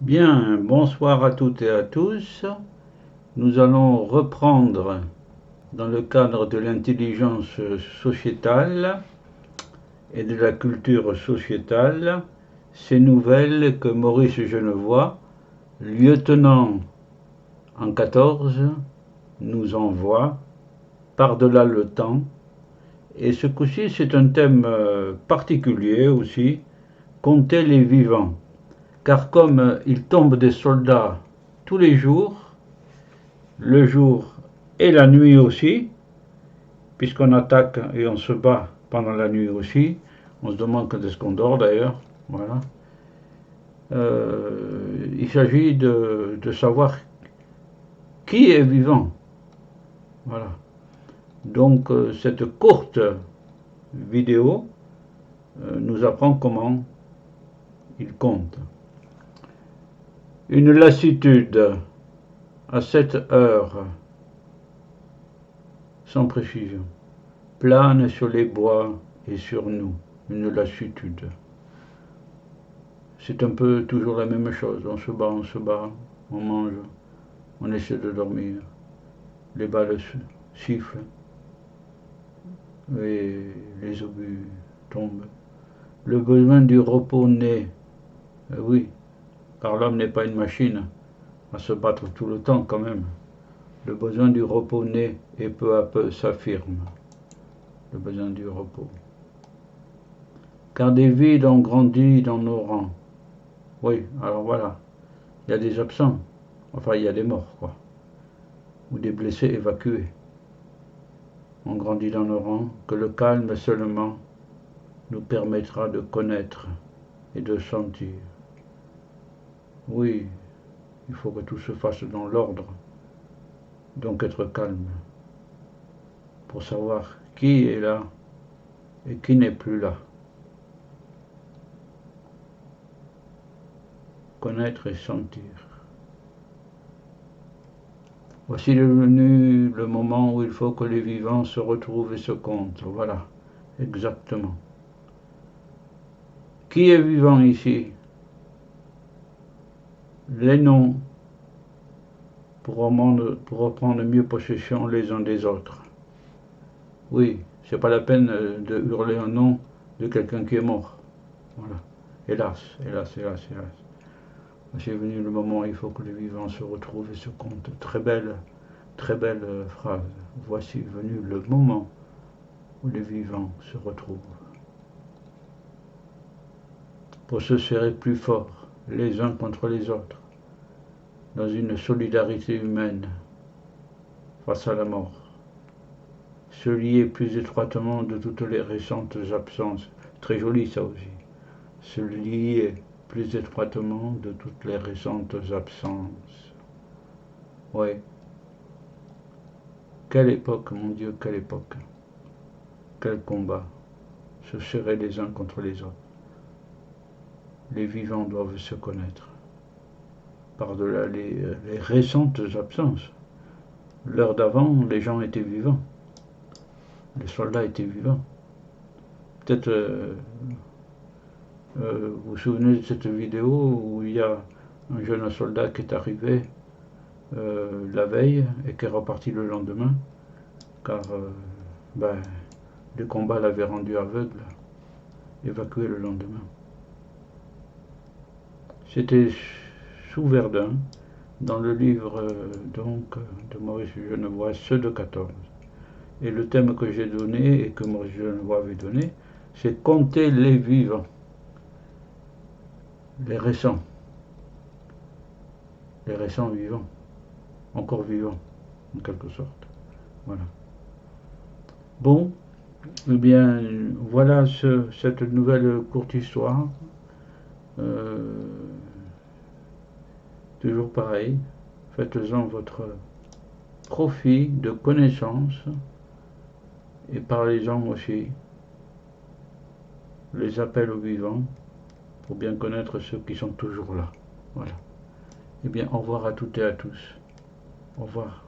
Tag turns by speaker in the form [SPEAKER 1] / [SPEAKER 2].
[SPEAKER 1] Bien, bonsoir à toutes et à tous. Nous allons reprendre dans le cadre de l'intelligence sociétale et de la culture sociétale ces nouvelles que Maurice Genevoix, lieutenant en 14, nous envoie par-delà le temps. Et ce coup-ci, c'est un thème particulier aussi, compter les vivants. Car comme il tombe des soldats tous les jours, le jour et la nuit aussi, puisqu'on attaque et on se bat pendant la nuit aussi, on se demande quand est-ce qu'on dort d'ailleurs, voilà. Il s'agit de savoir qui est vivant, voilà. Donc cette courte vidéo nous apprend comment il compte. Une lassitude à 7 heures, sans précision, plane sur les bois et sur nous, une lassitude. C'est un peu toujours la même chose, on se bat, on mange, on essaie de dormir, les balles sifflent et les obus tombent. Le besoin du repos naît, oui, car l'homme n'est pas une machine à se battre tout le temps quand même. Le besoin du repos naît et peu à peu s'affirme. Le besoin du repos. Car des vides ont grandi dans nos rangs. Oui, alors voilà, il y a des absents, enfin il y a des morts, quoi, ou des blessés évacués. On grandit dans nos rangs, que le calme seulement nous permettra de connaître et de sentir. Oui, il faut que tout se fasse dans l'ordre, donc être calme, pour savoir qui est là et qui n'est plus là. Connaître et sentir. Voici venu le moment où il faut que les vivants se retrouvent et se comptent. Voilà, exactement. Qui est vivant ici? Les noms pour reprendre mieux possession les uns des autres. Oui, c'est pas la peine de hurler un nom de quelqu'un qui est mort. Voilà. Hélas, hélas, hélas, hélas. C'est venu le moment où il faut que les vivants se retrouvent et se comptent. Très belle phrase. Voici venu le moment où les vivants se retrouvent. Pour se serrer plus fort les uns contre les autres, dans une solidarité humaine face à la mort. Se lier plus étroitement de toutes les récentes absences. Très joli ça aussi. Se lier plus étroitement de toutes les récentes absences. Oui. Quelle époque, mon Dieu, quelle époque. Quel combat. Se serrer les uns contre les autres. Les vivants doivent se connaître. Par-delà les récentes absences. L'heure d'avant, les gens étaient vivants. Les soldats étaient vivants. Peut-être vous vous souvenez de cette vidéo où il y a un jeune soldat qui est arrivé la veille et qui est reparti le lendemain, car le combat l'avait rendu aveugle, évacué le lendemain. C'était sous Verdun, dans le livre donc de Maurice Genevoix, Ceux de 14. Et le thème que j'ai donné et que Maurice Genevoix avait donné, c'est compter les vivants, les récents vivants, encore vivants, en quelque sorte. Voilà. Bon, eh bien, voilà cette nouvelle courte histoire. Toujours pareil, faites-en votre profit de connaissances et parlez-en aussi. Les appels aux vivants pour bien connaître ceux qui sont toujours là. Voilà. Eh bien, au revoir à toutes et à tous. Au revoir.